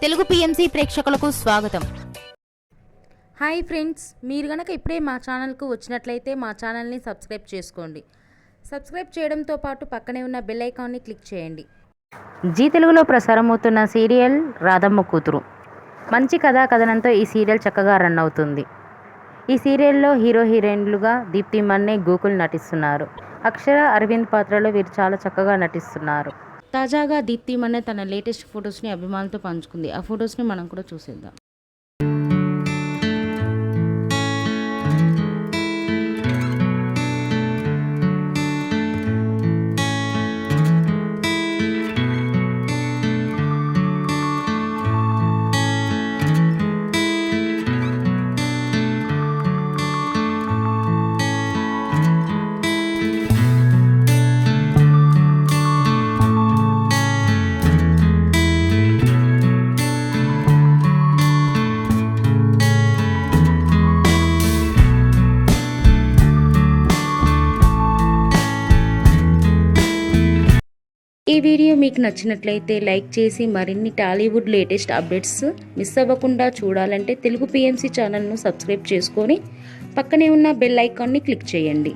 Telugu PMC ప్రేక్షకులకు స్వాగతం. Hi friends, మీరు గనక ఇప్పుడే మా ఛానల్కు వచ్చినట్లయితే మా ఛానల్ని సబ్స్క్రైబ్ చేసుకోండి. సబ్స్క్రైబ్ చేయడంతో పాటు పక్కనే ఉన్న బెల్ ఐకాన్ని క్లిక్ చేయండి. జీ తెలుగులో ప్రసారమవుతున్న సీరియల్ రాధమ్మ కూతురు. మంచి కథనంతో ఈ సీరియల్ చక్కగా రన్ అవుతుంది. ఈ సీరియల్లో హీరో హీరోయిన్లుగా దీప్తి మన్నే, గోకుల్ నటిస్తున్నారు. అక్షర, అరవింద్ పాత్రలో వీరు చాలా చక్కగా నటిస్తున్నారు. తాజాగా దీప్తి మన్నే తన లేటెస్ట్ ఫొటోస్ని అభిమానులతో పంచుకుంది. ఆ ఫొటోస్ని మనం కూడా చూసేద్దాం. ఈ వీడియో మీకు నచ్చినట్లయితే లైక్ చేసి మరిన్ని టాలీవుడ్ లేటెస్ట్ అప్డేట్స్ మిస్ అవ్వకుండా చూడాలంటే తెలుగు పిఎంసి ఛానల్ను సబ్స్క్రైబ్ చేసుకొని పక్కనే ఉన్న బెల్ ఐకాన్ని క్లిక్ చేయండి.